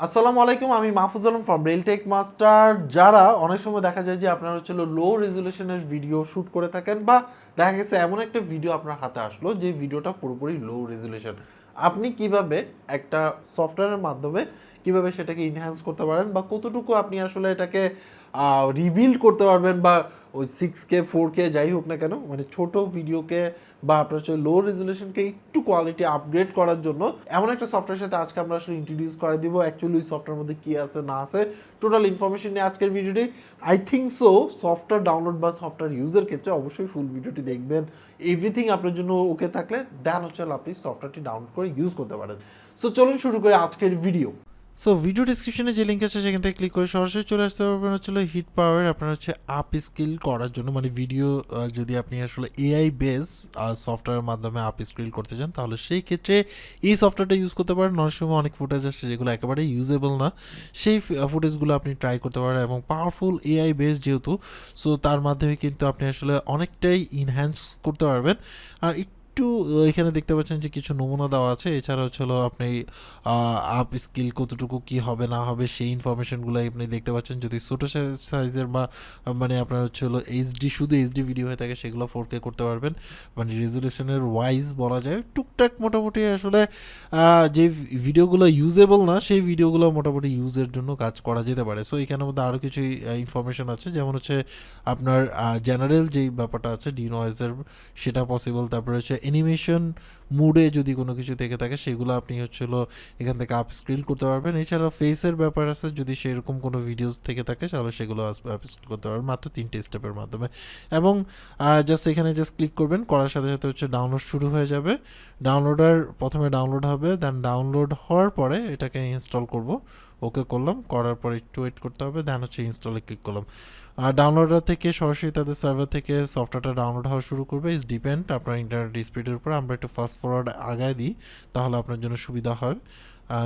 আসসালামু আলাইকুম, আমি Mahfuz Alam from Real Tech Master. যারা অনেক সময় দেখা যায় যে আপনারা হচ্ছে লো রেজুলেশনের ভিডিও শ্যুট করে থাকেন, বা দেখা গেছে এমন একটা ভিডিও আপনার হাতে আসলো যে ভিডিওটা পুরোপুরি লো রেজুলেশন, আপনি কিভাবে একটা সফটওয়্যারের মাধ্যমে কিভাবে সেটাকে ইনহ্যান্স করতে পারেন, বা কতটুকু আপনি আসলে এটাকে রিবিল্ড করতে পারবেন, বা ওই 6K 4K যাই হোক না কেন, মানে ছোট ভিডিওকে বা আপনার হচ্ছে লো রেজুলেশনকে একটু কোয়ালিটি আপগ্রেড করার জন্য এমন একটা সফটওয়্যার সাথে আজকে আমরা আসলে ইন্ট্রোডিউস করে দিব। অ্যাকচুয়ালি ওই সফটওয়্যার মধ্যে কি আছে না আছে টোটাল ইনফরমেশন নিয়ে আজকের ভিডিওটি। I think so software download বা সফটওয়্যার ইউজের ক্ষেত্রে অবশ্যই ফুল ভিডিওটি দেখবেন। এভরিথিং আপনার জন্য ওকে থাকলে দেন হচ্ছে আপনি সফটওয়্যারটি ডাউনলোড করে ইউজ করতে পারেন। সো চলুন শুরু করে আজকের ভিডিও। সো ভিডিও ডিসক্রিপশনে যে লিঙ্ক আছে সেখান থেকে ক্লিক করে সরাসরি চলে আসতে পারবেন হচ্ছে হিট পাওয়ার আপনার হচ্ছে আপ স্কিল করার জন্য, মানে ভিডিও যদি আপনি আসলে এআই বেস সফটওয়্যারের মাধ্যমে আপ স্কিল করতে চান তাহলে সেই ক্ষেত্রে এই সফটওয়্যারটা ইউজ করতে পারেন। অনেক সময় অনেক ফুটেজ আসছে যেগুলো একেবারে ইউজেবল না, সেই ফুটেজগুলো আপনি ট্রাই করতে পারেন। এবং পাওয়ারফুল এআই বেস যেহেতু, সো তার মাধ্যমে কিন্তু আপনি আসলে অনেকটাই ইনহ্যান্স করতে পারবেন। একটু এখানে দেখতে পাচ্ছেন যে কিছু নমুনা দেওয়া আছে। এছাড়া হচ্ছে আপনি আপ স্কিল কতটুকু কি হবে না হবে সেই ইনফরমেশনগুলো আপনি দেখতে পাচ্ছেন। যদি ছোটো সাইজের বা মানে আপনার হচ্ছে এইচডি, শুধু এইচডি ভিডিও হয়ে থাকে সেগুলো 4K করতে পারবেন। মানে রেজুলেশনের ওয়াইজ বলা যায় টুকটাক মোটামুটি আসলে যে ভিডিওগুলো ইউজেবল না সেই ভিডিওগুলো মোটামুটি ইউজের জন্য কাজ করা যেতে পারে। সো এখানের মধ্যে আরও কিছু ইনফরমেশন আছে, যেমন হচ্ছে আপনার জেনারেল যেই ব্যাপারটা আছে ডিনয়েজের, সেটা পসিবল। তারপরে হচ্ছে অ্যানিমেশন মুডে যদি কোনো কিছু থেকে থাকে সেগুলো আপনি এখান থেকে আপ স্ক্রিল করতে পারবেন। এছাড়া ফেসের ব্যাপার আছে, যদি সেরকম কোনো ভিডিওস থেকে থাকে তাহলে সেগুলো আপ স্ক্রিল করতে পারবেন মাত্র 3টে স্টেপের মাধ্যমে। এবং জাস্ট এখানে জাস্ট ক্লিক করবেন, করার সাথে সাথে হচ্ছে ডাউনলোড শুরু হয়ে যাবে। প্রথমে ডাউনলোড হবে, দেন ডাউনলোড হওয়ার পরে এটাকে ইনস্টল করব। ওকে করলাম, করার পর একটু ওয়েট করতে হবে, দেন হচ্ছে ইনস্টলে ক্লিক করলাম। আর ডাউনলোডার থেকে সরাসরি তাদের সার্ভার থেকে সফটওয়্যারটা ডাউনলোড হওয়া শুরু করবে। ইজ ডিপেন্ড আপনার ইন্টারনেট স্পিডের উপর। আমরা একটু ফাস্ট ফরওয়ার্ড আগায় দিই তাহলে আপনার জন্য সুবিধা হয়।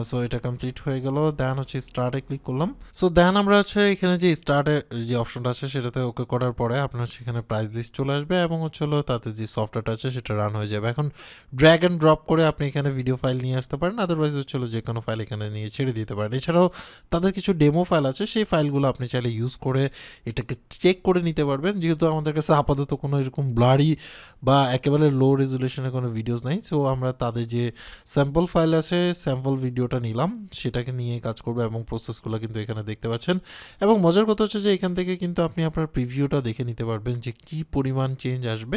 সো এটা কমপ্লিট হয়ে গেল, দেন হচ্ছে স্টার্টে ক্লিক করলাম। সো দেন আমরা হচ্ছে এখানে যে স্টার্টের যে অপশনটা আছে সেটাতে ওকে করার পরে আপনার সেখানে প্রাইস লিস্ট চলে আসবে, এবং তাতে যে সফটওয়্যারটা আছে সেটা রান হয়ে যাবে। এখন ড্র্যাগ অ্যান্ড ড্রপ করে আপনি এখানে ভিডিও ফাইল নিয়ে আসতে পারেন, আদারওয়াইজ যে কোনো ফাইল এখানে নিয়ে ছেড়ে দিতে পারেন। এছাড়াও তাদের কিছু ডেমো ফাইল আছে, সেই ফাইলগুলো আপনি চাইলে ইউজ করে এটাকে চেক করে নিতে পারবেন। যেহেতু আমাদের কাছে আপাতত কোনো এরকম ব্লারি বা একেবারে লো রেজুলেশনের কোনো ভিডিওস নাই, সো আমরা তাদের যে স্যাম্পল ফাইল আছে স্যাম্পল ভিডিওটা নিলাম, সেটাকে নিয়ে কাজ করবো। এবং প্রসেসগুলো কিন্তু এখানে দেখতে পাচ্ছেন। এবং মজার কথা হচ্ছে যে এখান থেকে কিন্তু আপনি আপনার প্রিভিউটা দেখে নিতে পারবেন যে কী পরিমাণ চেঞ্জ আসবে।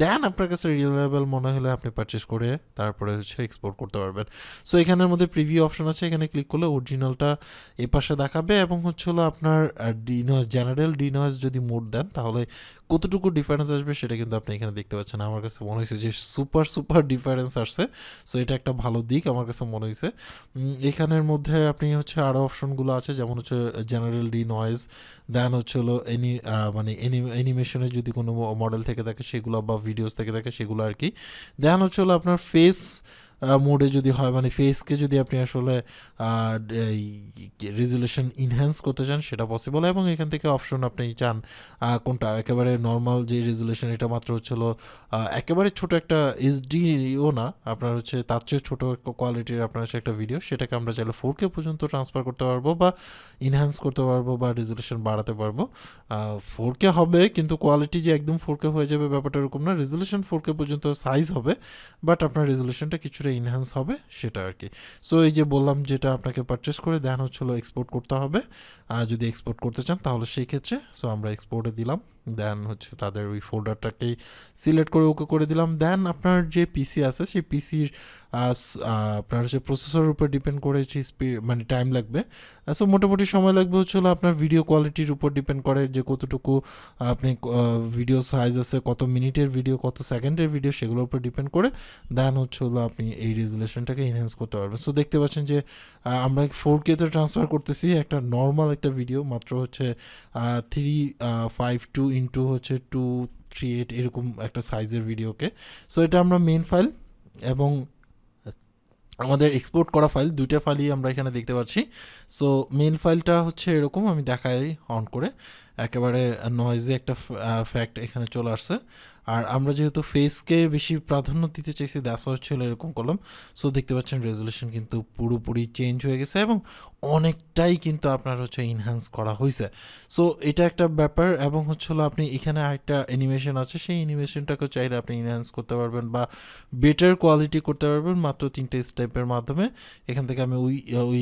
দেন আপনার কাছে রিলায়েবল মনে হলে আপনি পারচেস করে তারপরে এক্সপোর্ট করতে পারবেন। সো এখানের মধ্যে প্রিভিউ অপশন আছে, এখানে ক্লিক করলে অরিজিনালটা এ পাশে দেখাবে। এবং আপনার জেনারেল ডিনয়েজ যদি মোড দেন তাহলে কতটুকু ডিফারেন্স আসবে সেটা কিন্তু আপনি এখানে দেখতে পাচ্ছেন। আমার কাছে মনে হয়েছে যে সুপার সুপার ডিফারেন্স আসছে। সো এটা একটা ভালো দিক আমার কাছে মনে হয়েছে। এখানের মধ্যে আপনি আরও অপশনগুলো আছে, যেমন জেনারেল ডিনয়েজ, দেন মানে অ্যানিমেশনের যদি কোনো মডেল থেকে থাকে সেগুলো, বা ভিডিওস থেকে থাকে সেগুলো আর কি। দেন আপনার ফেস মোডে যদি হয়, মানে ফেসকে যদি আপনি আসলে রেজুলেশন ইনহ্যান্স করতে চান সেটা পসিবল। এবং এখান থেকে অপশন আপনি চান কোনটা, একেবারে নর্মাল যে রেজুলেশন, এটা মাত্র একেবারে ছোট একটা এইচডিও না, আপনার তার চেয়ে ছোটো কোয়ালিটির আপনার একটা ভিডিও, সেটাকে আমরা চাইলে 4K পর্যন্ত ট্রান্সফার করতে পারবো, বা ইনহ্যান্স করতে পারবো, বা রেজুলেশন বাড়াতে পারবো। 4K হবে কিন্তু কোয়ালিটি যে একদম 4K হয়ে যাবে ব্যাপারটা এরকম না। রেজুলেশন 4K পর্যন্ত সাইজ হবে, বাট আপনার রেজুলেশনটা কিছুটা ইনহ্যান্স হবে সেটা আর কি। সো এই যে বললাম যেটা আপনাকে পারচেস করে দেন এক্সপোর্ট করতে হবে। যদি এক্সপোর্ট করতে চান তাহলে সেই ক্ষেত্রে আমরা এক্সপোর্টে দিলাম, দেন তাদের ওই ফোল্ডারটাকেই সিলেক্ট করে ওকে করে দিলাম। দেন আপনার যে পিসি আছে সেই পিসির আপনার প্রসেসরের উপর ডিপেন্ড করে মানে টাইম লাগবে। সো মোটামুটি সময় লাগবে আপনার ভিডিও কোয়ালিটির উপর ডিপেন্ড করে যে কতটুকু আপনি ভিডিও সাইজ আছে, কত মিনিটের ভিডিও, কত সেকেন্ডের ভিডিও, সেগুলোর উপর ডিপেন্ড করে দেন আপনি এই রেজুলেশনটাকে এনহ্যান্স করতে পারবেন। সো দেখতে পাচ্ছেন যে আমরা 4K-তে ট্রান্সফার করতেছি একটা নর্মাল একটা ভিডিও, মাত্র 352 ইন্টু 238 এরকম একটা সাইজের ভিডিওকে। সো এটা আমরা মেন ফাইল এবং আমাদের এক্সপোর্ট করা ফাইল, দুইটা ফাইলই আমরা এখানে দেখতে পাচ্ছি। সো মেন ফাইলটা এরকম, আমি দেখাই অন করে, একেবারে নয়েজে একটা ফ্যাক্ট এখানে চলে আসছে। আর আমরা যেহেতু ফেসকে বেশি প্রাধান্য দিতে চাইছি, দ্যাটস হচ্ছিল এরকম করলাম। সো দেখতে পাচ্ছেন রেজলিউশন কিন্তু পুরোপুরি চেঞ্জ হয়ে গেছে এবং অনেকটাই কিন্তু আপনার হচ্ছে ইনহ্যান্স করা হয়েছে। সো এটা একটা ব্যাপার। এবং হচ্ছিলো আপনি এখানে আরেকটা অ্যানিমেশন আছে, সেই অ্যানিমেশনটাকে চাইলে আপনি ইনহ্যান্স করতে পারবেন বা বেটার কোয়ালিটি করতে পারবেন মাত্র 3টে স্টেপের মাধ্যমে। এখান থেকে আমি ওই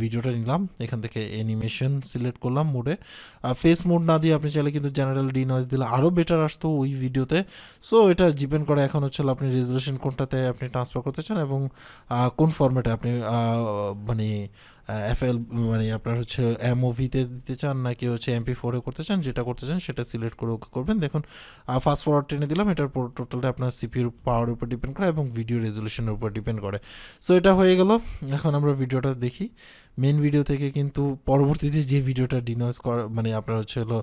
ভিডিওটা নিলাম, এখান থেকে অ্যানিমেশন সিলেক্ট করলাম মোডে। ফেস মোড না দিয়ে আপনি চাইলে কিন্তু জেনারেল ডি নয়েজ দিলে আরও বেটার আসতো ওই ভিডিওতে। সো এটা ডিপেন্ড করে এখন হচ্ছে আপনি রেজলিউশন কোনটাতে আপনি ট্রান্সফার করতে চান এবং কোন ফরম্যাটে আপনি মানে এফএল মানে আপনার হচ্ছে এমওভিতে দিতে চান নাকি হচ্ছে MP4 করতে চান, যেটা করতে চান সেটা সিলেক্ট করে ওকে করবেন। দেখুন ফাস্ট ফরওয়ার্ড টেনে দিলাম, এটার টোটালটা আপনার সিপিউর পাওয়ারের উপর ডিপেন্ড করে এবং ভিডিও রেজলিউশনের উপর ডিপেন্ড করে। সো এটা হয়ে গেল। এখন আমরা ভিডিওটা দেখি। মেন ভিডিও থেকে কিন্তু পরবর্তীতে যে ভিডিওটা ডিনয়েজ করা মানে আপনার হচ্ছে হলো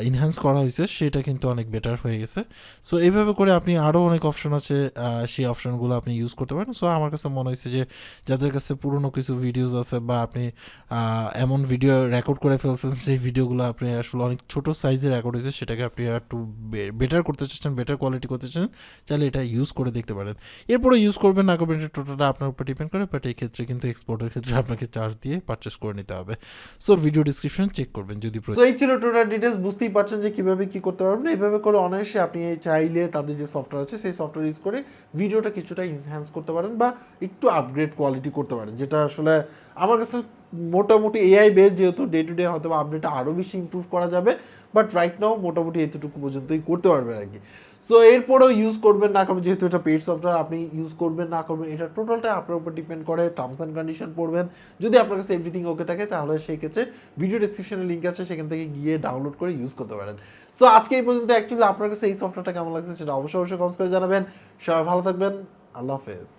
ইনহ্যান্স করা হয়েছে সেটা কিন্তু অনেক বেটার হয়ে গেছে। সো এইভাবে করে আপনি আরও অনেক অপশন আছে, সেই অপশনগুলো আপনি ইউজ করতে পারেন। সো আমার কাছে মনে হয়েছে যে যাদের কাছে পুরনো কিছু ভিডিওস আছে বা আপনি এমন ভিডিও রেকর্ড করে ফেলছেন সেই ভিডিওগুলো আপনি আসলে অনেক ছোটো সাইজে রেকর্ড হয়েছে, সেটাকে আপনি একটু বেটার করতে চাচ্ছেন, বেটার কোয়ালিটি করতে চাচ্ছেন, চাইলে এটা ইউজ করে দেখতে পারেন। এরপরে ইউজ করবেন না করবেন এটা টোটালটা আপনার উপর ডিপেন্ড করে, বাট এই ক্ষেত্রে কিন্তু এক্সপোর্টের ক্ষেত্রে আপনাকে চার্জ দিয়ে পারচেস করে নিতে হবে। সো ভিডিও ডিসক্রিপশন চেক করবেন যদি প্রয়োজন। তো এই ছিল টোটাল ডিটেলস। বুঝতেই পারছেন যে কীভাবে কী করতে পারবেন। এইভাবে করে অনায়াসে আপনি চাইলে তাদের যে সফটওয়্যার আছে সেই সফটওয়্যার ইউজ করে ভিডিওটা কিছুটা ইনহ্যান্স করতে পারেন বা একটু আপগ্রেড কোয়ালিটি করতে পারেন, যেটা আসলে আমার কাছে মোটামুটি এআই বেস, যেহেতু ডে টু ডে হয়তো আপডেটটা আরও বেশি ইমপ্রুভ করা যাবে, বাট রাইট নাও মোটামুটি এতটুকু পর্যন্তই করতে পারবেন আর কি। সো এরপরেও ইউজ করবেন না করবেন, যেহেতু এটা পেইড সফটওয়্যার, আপনি ইউজ করবেন না করবেন এটা টোটালটা আপনার উপর ডিপেন্ড করে। টার্মস অ্যান্ড কন্ডিশন পড়বেন, যদি আপনার কাছে এভরিথিং ওকে থাকে তাহলে সেই ক্ষেত্রে ভিডিও ডেসক্রিপশনে লিঙ্ক আছে, সেখান থেকে গিয়ে ডাউনলোড করে ইউজ করতে পারেন। সো আজকে এই পর্যন্ত। অ্যাকচুয়ালি আপনার কাছে এই সফটওয়্যারটা কেমন লাগছে সেটা অবশ্যই কমেন্টস করে জানাবেন। সবাই ভালো থাকবেন, আল্লাহ হাফেজ।